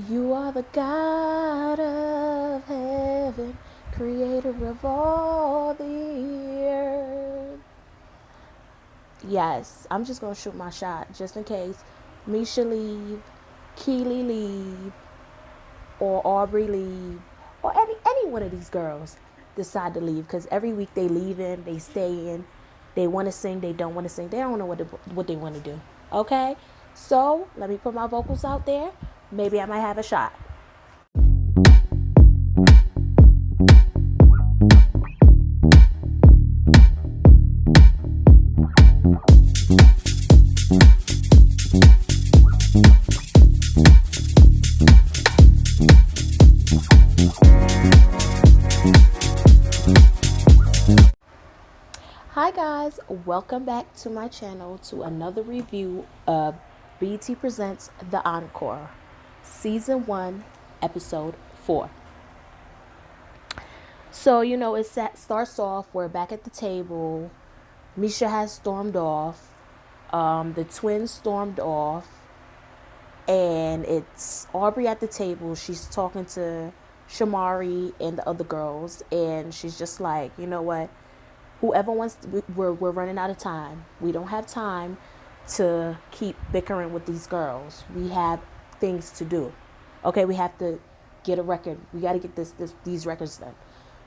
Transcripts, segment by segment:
You are the God of heaven, creator of all the earth. Yes, I'm just gonna shoot my shot just in case Misha leave, Keely leave, or Aubrey leave, or any one of these girls decide to leave. Because every week they leave in, they stay in, they want to sing, they don't want to sing, they don't know what they want to do. Okay, so let me put my vocals out there. Maybe I might have a shot. Hi guys, welcome back to my channel to another review of BT Presents The Encore, Season 1, Episode 4. So, starts off, we're back at the table. Misha has stormed off. The twins stormed off. And it's Aubrey at the table. She's talking to Shamari and the other girls. And she's just like, you know what? Whoever wants to, we're running out of time. We don't have time to keep bickering with these girls. We have things to do. Okay, we have to get a record. We got to get these records done.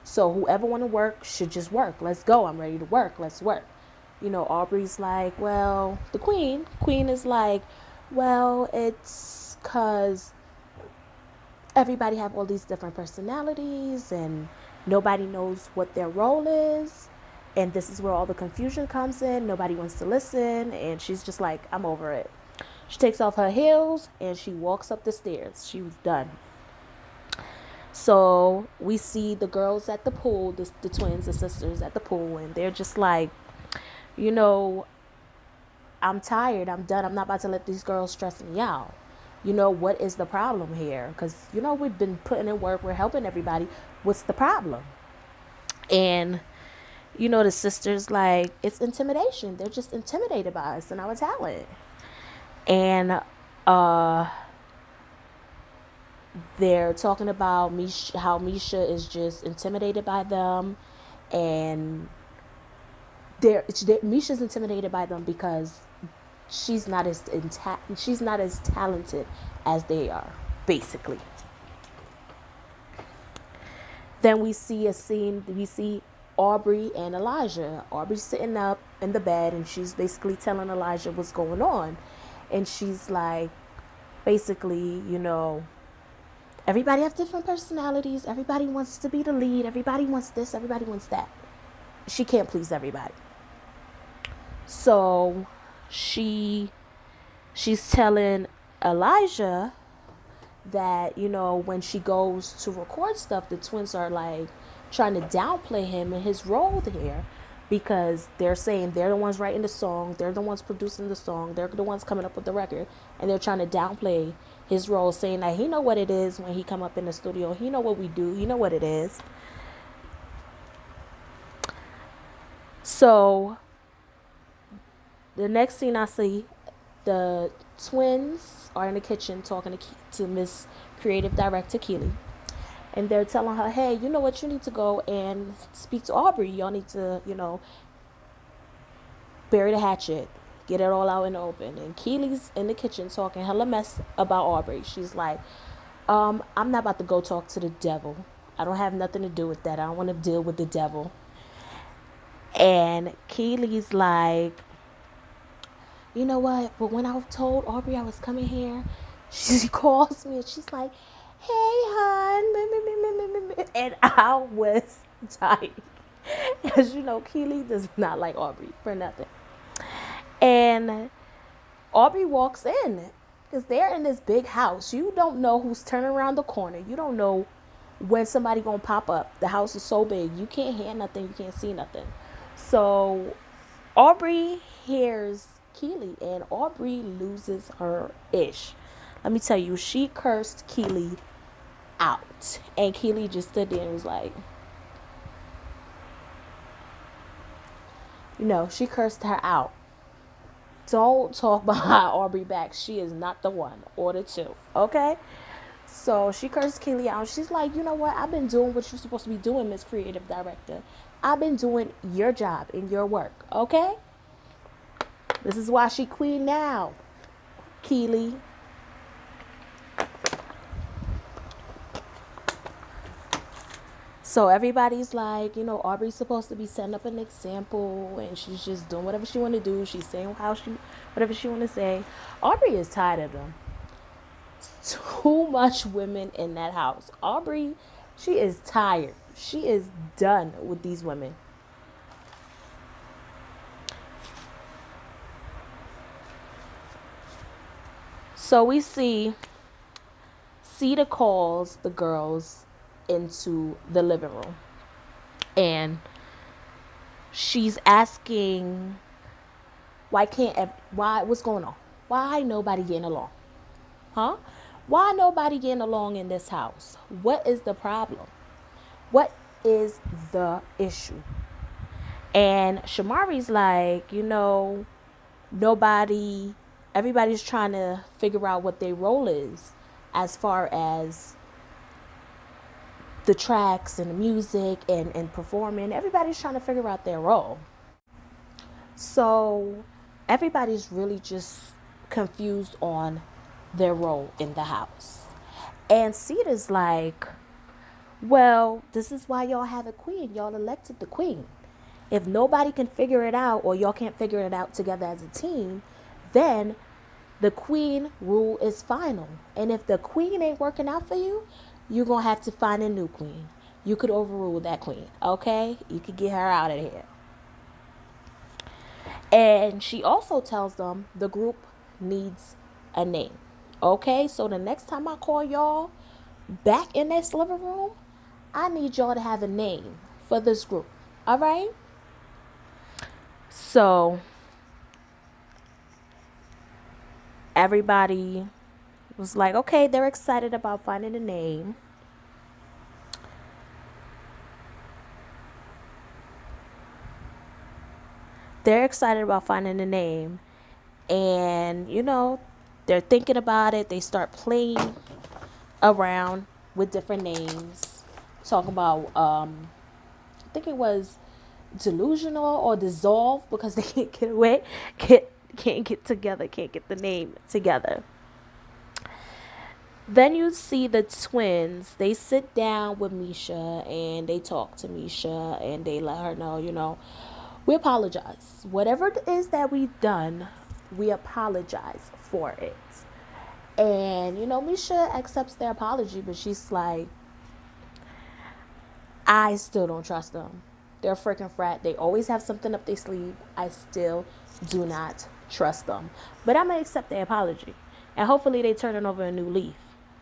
So whoever want to work should just work. Let's go. I'm ready to work. Let's work. Aubrey's like, well, the queen is like, well, it's cuz everybody have all these different personalities and nobody knows what their role is. And this is where all the confusion comes in. Nobody wants to listen. And she's just like, I'm over it. She takes off her heels and she walks up the stairs. She was done. So we see the girls at the pool, the twins, the sisters at the pool. And they're just like, I'm tired. I'm done. I'm not about to let these girls stress me out. What is the problem here? Because, we've been putting in work. We're helping everybody. What's the problem? And the sisters, like, it's intimidation. They're just intimidated by us and our talent. And they're talking about how Misha is just intimidated by them. And Misha's intimidated by them because she's not as talented as they are, basically. Then we see a scene. We see Aubrey and Elijah. Aubrey's sitting up in the bed and she's basically telling Elijah what's going on. And she's like, basically, everybody has different personalities. Everybody wants to be the lead. Everybody wants this. Everybody wants that. She can't please everybody. So she's telling Elijah that, when she goes to record stuff, the twins are like trying to downplay him and his role there, because they're saying they're the ones writing the song, they're the ones producing the song, they're the ones coming up with the record, and they're trying to downplay his role, saying that he know what it is when he come up in the studio, he know what we do, he know what it is. So the next scene I see, the twins are in the kitchen talking to Miss Creative Director Keely. And they're telling her, hey, you know what? You need to go and speak to Aubrey. Y'all need to, bury the hatchet. Get it all out in the open. And Keely's in the kitchen talking hella mess about Aubrey. She's like, I'm not about to go talk to the devil. I don't have nothing to do with that. I don't want to deal with the devil. And Keely's like, you know what? But when I told Aubrey I was coming here, she calls me and she's like, hey, hon. And I was dying. Because, Keely does not like Aubrey for nothing. And Aubrey walks in because they're in this big house. You don't know who's turning around the corner. You don't know when somebody going to pop up. The house is so big. You can't hear nothing. You can't see nothing. So Aubrey hears Keely and Aubrey loses her ish. Let me tell you, she cursed Keely out. And Keely just stood there and was like, she cursed her out. Don't talk behind Aubrey back. She is not the one or the two. Okay? So she cursed Keely out. She's like, you know what? I've been doing what you're supposed to be doing, Miss Creative Director. I've been doing your job and your work, okay? This is why she queen now, Keely. So everybody's like, Aubrey's supposed to be setting up an example, and she's just doing whatever she want to do. She's saying whatever she want to say. Aubrey is tired of them. Too much women in that house. Aubrey, she is tired. She is done with these women. So we see Cedar calls the girls into the living room, and she's asking, what's going on? Why nobody getting along? Huh? Why nobody getting along in this house? What is the problem? What is the issue? And Shamari's like, nobody, everybody's trying to figure out what their role is as far as the tracks and the music and performing. Everybody's trying to figure out their role. So everybody's really just confused on their role in the house. And Cedar's like, well, this is why y'all have a queen. Y'all elected the queen. If nobody can figure it out, or y'all can't figure it out together as a team, then the queen rule is final. And if the queen ain't working out for you, you're going to have to find a new queen. You could overrule that queen, okay? You could get her out of here. And she also tells them the group needs a name. Okay, so the next time I call y'all back in this living room, I need y'all to have a name for this group. All right? So everybody was like, okay, they're excited about finding a name. They're excited about finding a name. And, they're thinking about it. They start playing around with different names. Talking about, I think it was delusional or dissolve, because they can't get away, can't get together, can't get the name together. Then you see the twins. They sit down with Misha and they talk to Misha and they let her know, we apologize. Whatever it is that we've done, we apologize for it. And, Misha accepts their apology, but she's like, I still don't trust them. They're a freaking frat. They always have something up their sleeve. I still do not trust them. But I'm going to accept their apology. And hopefully they turn it over a new leaf.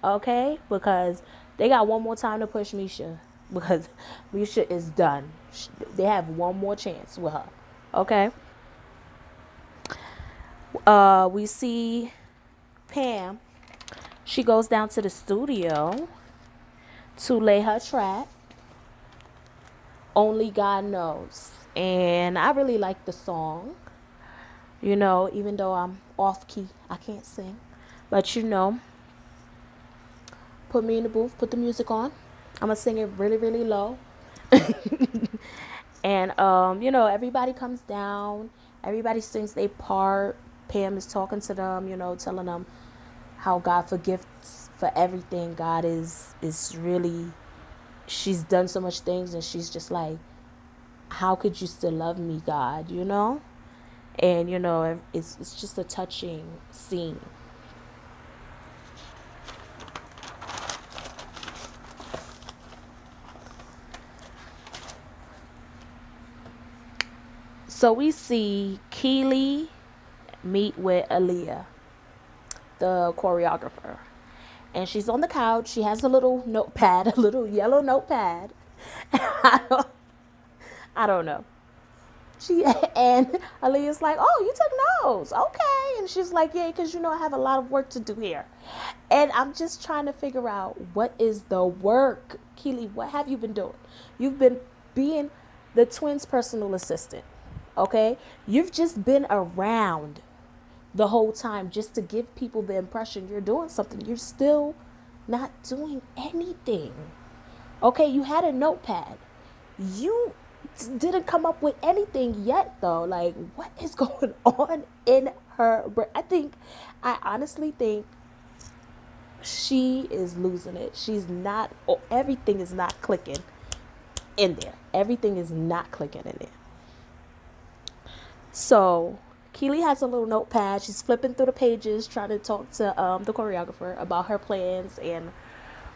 Okay? Because they got one more time to push Misha. Because Misha is done. They have one more chance with her. Okay? We see Pam. She goes down to the studio to lay her track. Only God Knows. And I really like the song. Even though I'm off key, I can't sing. But put me in the booth, put the music on. I'm going to sing it really, really low. And, everybody comes down. Everybody sings their part. Pam is talking to them, telling them how God forgives for everything. God is really, she's done so much things, and she's just like, how could you still love me, God, And, it's just a touching scene. So we see Keely meet with Aaliyah, the choreographer. And she's on the couch. She has a little notepad, a little yellow notepad. I don't know. And Aaliyah's like, oh, you took notes. Okay. And she's like, yeah, because, I have a lot of work to do here. And I'm just trying to figure out, what is the work? Keely, what have you been doing? You've been being the twins' personal assistant. Okay? You've just been around the whole time just to give people the impression you're doing something. You're still not doing anything. Okay, you had a notepad. You didn't come up with anything yet, though. Like, what is going on in her brain? I honestly think she is losing it. She's not, everything is not clicking in there. Everything is not clicking in there. So Keely has a little notepad. She's flipping through the pages, trying to talk to the choreographer about her plans and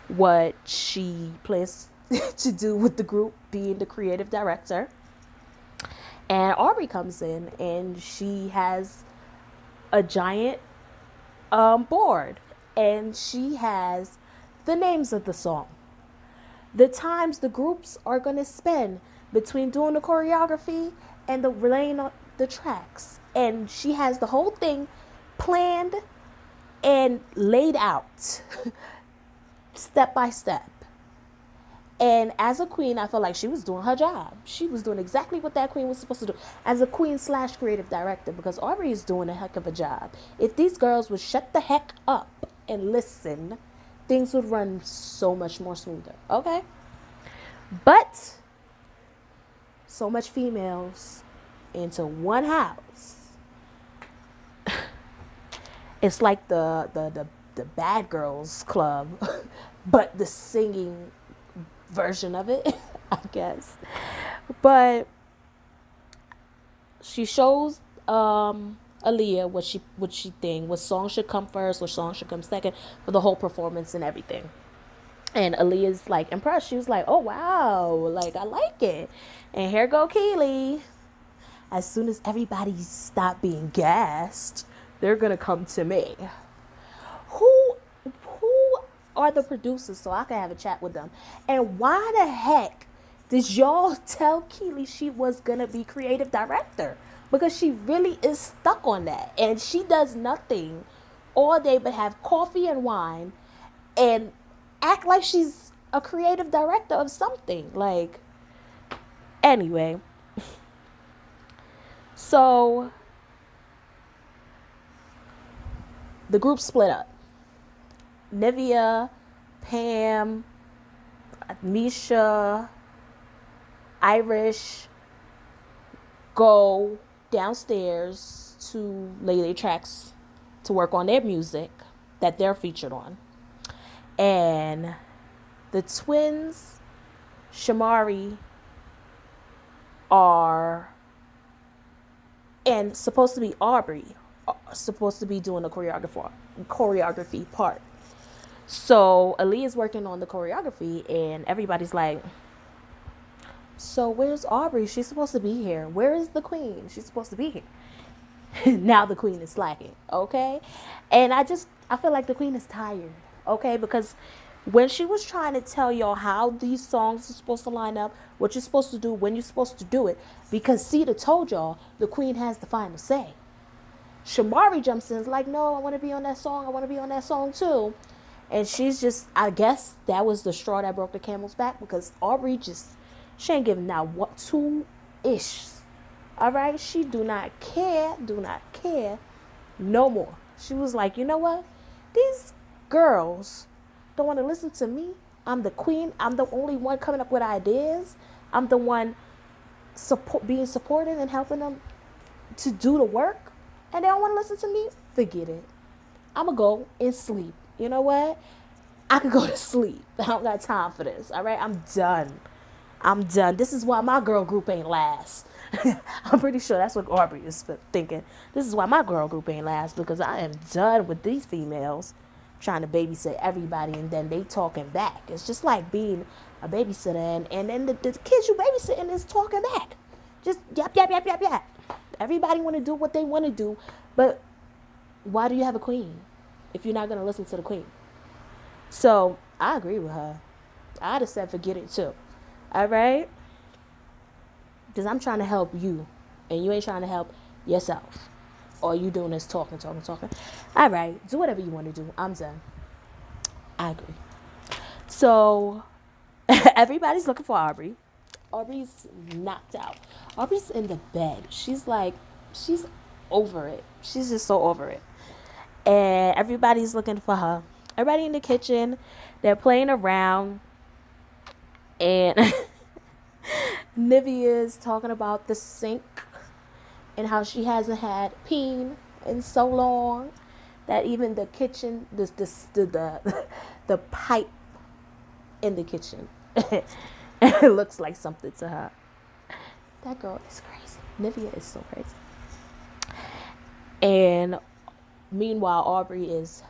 what she plans to do with the group, being the creative director. And Aubrey comes in and she has a giant board, and she has the names of the song, the times the groups are going to spend between doing the choreography and the relaying the tracks. And she has the whole thing planned and laid out step by step. And as a queen, I felt like she was doing her job. She was doing exactly what that queen was supposed to do as a queen / creative director, because Aubrey is doing a heck of a job. If these girls would shut the heck up and listen, things would run so much more smoother. Okay? But so much females into one house. It's like the Bad Girls Club, but the singing version of it, I guess. But she shows Aaliyah what she think, what song should come first, what song should come second for the whole performance and everything. And Aaliyah's like impressed. She was like, "Oh wow, like I like it." And here go Keely. As soon as everybody stop being gassed, they're gonna come to me. Who are the producers so I can have a chat with them? And why the heck did y'all tell Keely she was gonna be creative director? Because she really is stuck on that, and she does nothing all day but have coffee and wine and act like she's a creative director of something. Like, anyway, so the group split up. Nivea, Pam, Misha, Irish go downstairs to lay their tracks to work on their music that they're featured on. And the twins, Shamari, and supposed to be Aubrey, supposed to be doing the choreography part. So Aaliyah's working on the choreography, and everybody's like, "So where's Aubrey? She's supposed to be here. Where is the queen? She's supposed to be here." Now the queen is slacking, okay? And I feel like the queen is tired, okay? Because when she was trying to tell y'all how these songs are supposed to line up, what you're supposed to do, when you're supposed to do it, because Cedar told y'all the queen has the final say. Shamari jumps in, is like, "No, I want to be on that song. I want to be on that song too." And she's just, I guess that was the straw that broke the camel's back, because Aubrey she ain't giving now what 2-ish. All right, she do not care no more. She was like, "You know what? These girls don't want to listen to me. I'm the queen. I'm the only one coming up with ideas. I'm the one being supportive and helping them to do the work. And they don't want to listen to me. Forget it. I'm going to go and sleep. You know what? I could go to sleep. I don't got time for this. All right, I'm done. This is why my girl group ain't last." I'm pretty sure that's what Aubrey is thinking. This is why my girl group ain't last, because I am done with these females trying to babysit everybody, and then they talking back. It's just like being a babysitter, and then the kids you babysitting is talking back. Just yap, yap, yap, yap, yap. Everybody want to do what they want to do, but why do you have a queen if you're not going to listen to the queen? So I agree with her. I'd have said forget it too. All right? Because I'm trying to help you, and you ain't trying to help yourself. All you doing is talking. All right, do whatever you want to do. I'm done. I agree. So everybody's looking for Aubrey. Aubrey's knocked out. Aubrey's in the bed. She's over it. She's just so over it. And everybody's looking for her. Everybody in the kitchen, they're playing around, and Nivea is talking about the sink and how she hasn't had peen in so long that even the kitchen, the pipe in the kitchen, it looks like something to her. That girl is crazy. Nivea is so crazy. And meanwhile, Aubrey is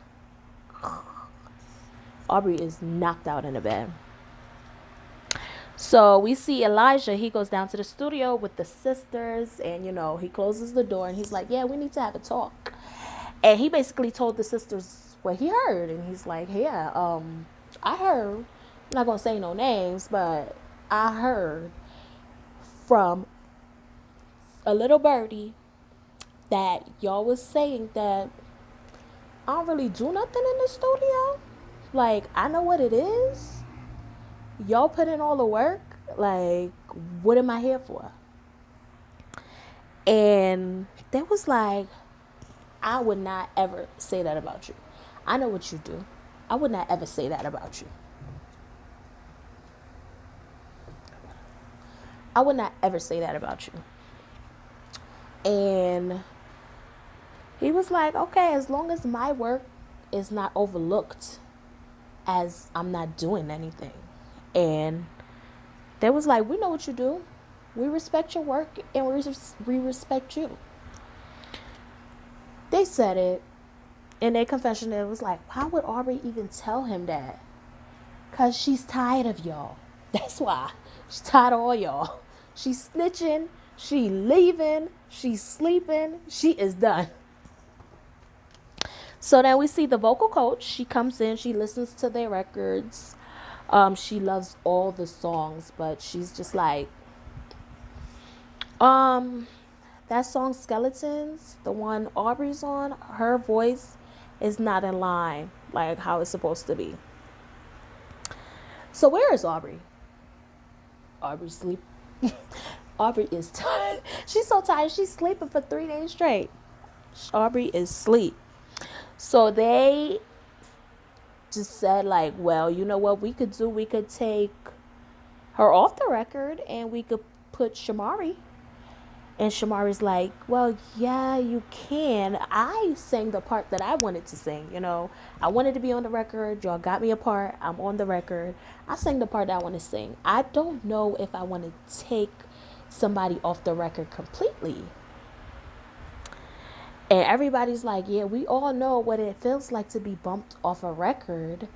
knocked out in the bed. So we see Elijah. He goes down to the studio with the sisters, and he closes the door and he's like, "Yeah, we need to have a talk." And he basically told the sisters what he heard, and he's like, "Yeah, I heard. I'm not gonna say no names, but I heard from a little birdie that y'all was saying that I don't really do nothing in the studio. Like, I know what it is. Y'all put in all the work. Like, what am I here for?" And they was like, "I would not ever say that about you. I know what you do. I would not ever say that about you. I would not ever say that about you." And he was like, "Okay, as long as my work is not overlooked as I'm not doing anything." And they was like, "We know what you do. We respect your work, and we respect you." They said it in their confession. It was like, why would Aubrey even tell him that? Because she's tired of y'all. That's why. She's tired of all y'all. She's snitching. She leaving. She's sleeping. She is done. So then we see the vocal coach. She comes in. She listens to their records. She loves all the songs, but she's just like, that song Skeletons, the one Aubrey's on, her voice is not in line like how it's supposed to be. So where is Aubrey? Aubrey sleep. Aubrey is tired. She's so tired. She's sleeping for 3 days straight. Aubrey is asleep. So they just said like, well, you know what we could do? We could take her off the record and we could put Shamari. And Shamari's like, "Well, yeah, you can. I sang the part that I wanted to sing. I wanted to be on the record. Y'all got me a part. I'm on the record. I sang the part that I want to sing. I don't know if I want to take somebody off the record completely." And everybody's like, "Yeah, we all know what it feels like to be bumped off a record.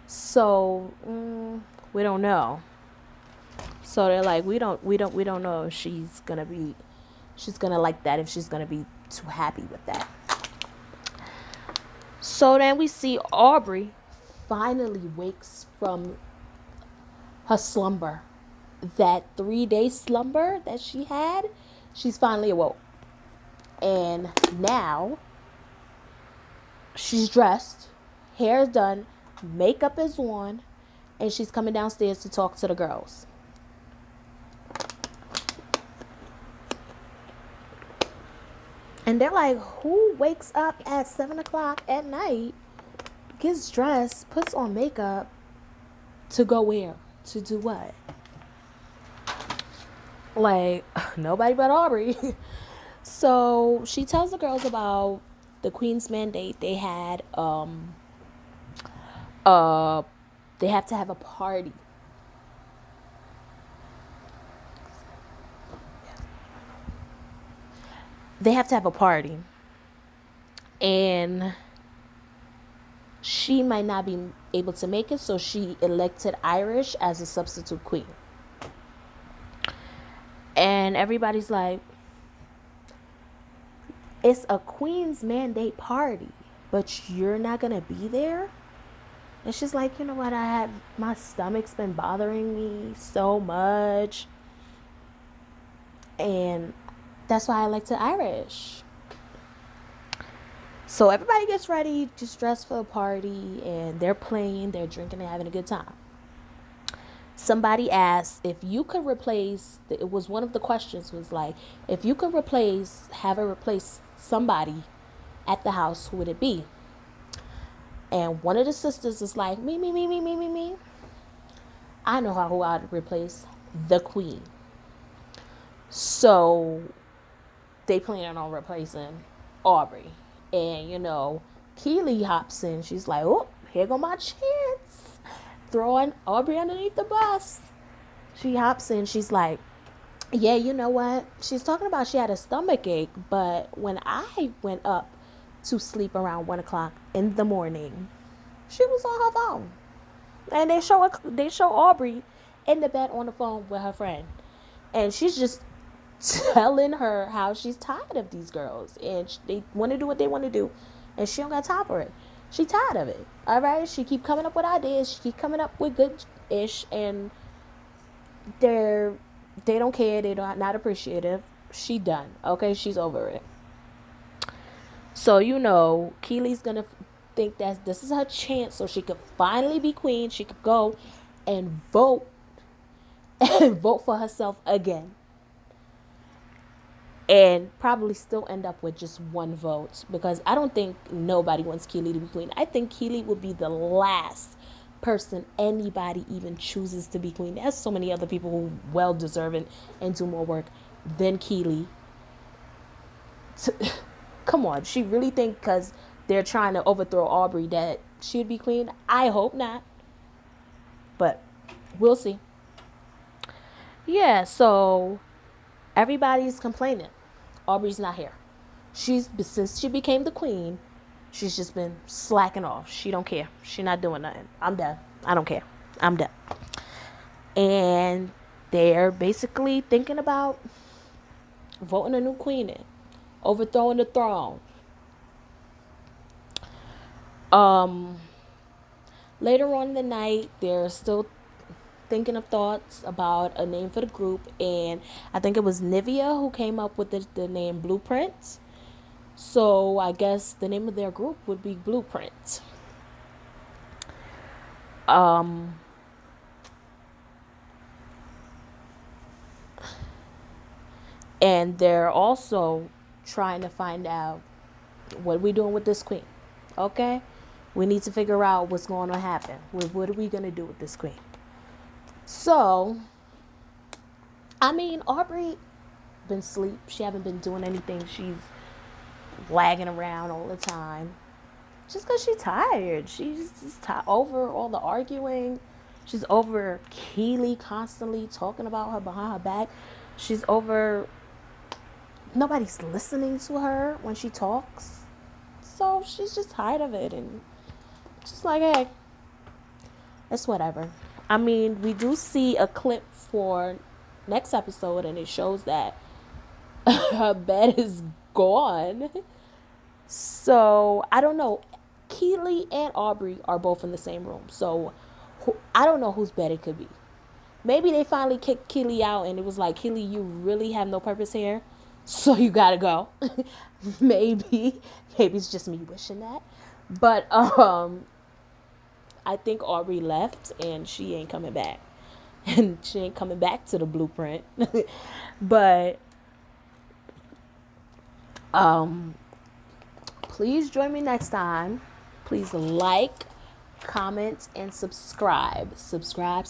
So we don't know." So they're like, we don't know if she's gonna like that, if she's gonna be too happy with that. So then we see Aubrey finally wakes from her slumber. That 3-day slumber that she had, she's finally awoke. And now she's dressed, hair is done, makeup is on, and she's coming downstairs to talk to the girls. And they're like, who wakes up at 7 o'clock at night, gets dressed, puts on makeup to go where? To do what? Like, nobody but Aubrey. So she tells the girls about the Queen's mandate. They had, they have to have a party. They have to have a party. And she might not be able to make it, so she elected Irish as a substitute queen. And everybody's like, it's a Queen's mandate party, but you're not going to be there? And she's like, you know what? My stomach's been bothering me so much. And that's why I like to Irish. So everybody gets ready, just dressed for the party, and they're playing, they're drinking, and having a good time. Somebody asked if you could replace, it was one of the questions was like, if you could replace somebody at the house, who would it be? And one of the sisters is like, me, me, me, me, me, me, me. I know who I'd replace, the queen. So they plan on replacing Aubrey. And, Keely hops in. She's like, oh, here go my chance. Throwing Aubrey underneath the bus. She hops in. She's like, yeah, you know what? She's talking about she had a stomach ache. But when I went up to sleep around 1 o'clock in the morning, she was on her phone. And they show Aubrey in the bed on the phone with her friend. And she's just telling her how she's tired of these girls. And they want to do what they want to do. And she don't got time for it. She tired of it. All right? She keep coming up with ideas. She keep coming up with good-ish. And they don't care. They're not appreciative. She done. Okay? She's over it. So, Keely's going to think that this is her chance so she could finally be queen. She could go and vote for herself again. And probably still end up with just one vote, because I don't think nobody wants Keely to be queen. I think Keely would be the last person anybody even chooses to be queen. There's so many other people who well deserving and do more work than Keely. Come on, she really think because they're trying to overthrow Aubrey that she'd be queen? I hope not. But we'll see. Yeah, so everybody's complaining. Aubrey's not here. Since she became the queen, she's just been slacking off. She don't care. She not doing nothing. I'm done. I don't care. I'm done. And they're basically thinking about voting a new queen in, overthrowing the throne. Later on in the night, they're still thinking of thoughts about a name for the group, and I think it was Nivea who came up with the name Blueprint. So I guess the name of their group would be Blueprint. And they're also trying to find out what we doing with this queen. Okay? We need to figure out what's going to happen. What are we going to do with this queen? So, Aubrey been asleep. She haven't been doing anything. She's lagging around all the time. Just because she's tired. She's just over all the arguing. She's over Keely constantly talking about her behind her back. She's over nobody's listening to her when she talks. So she's just tired of it. And just like, hey, it's whatever. We do see a clip for next episode, and it shows that her bed is gone. So, I don't know. Keely and Aubrey are both in the same room. So, I don't know whose bed it could be. Maybe they finally kicked Keely out, and it was like, Keely, you really have no purpose here, so you gotta go. Maybe it's just me wishing that. But, I think Aubrey left and she ain't coming back. And she ain't coming back to the Blueprint. But please join me next time. Please like, comment, and subscribe. Subscribe.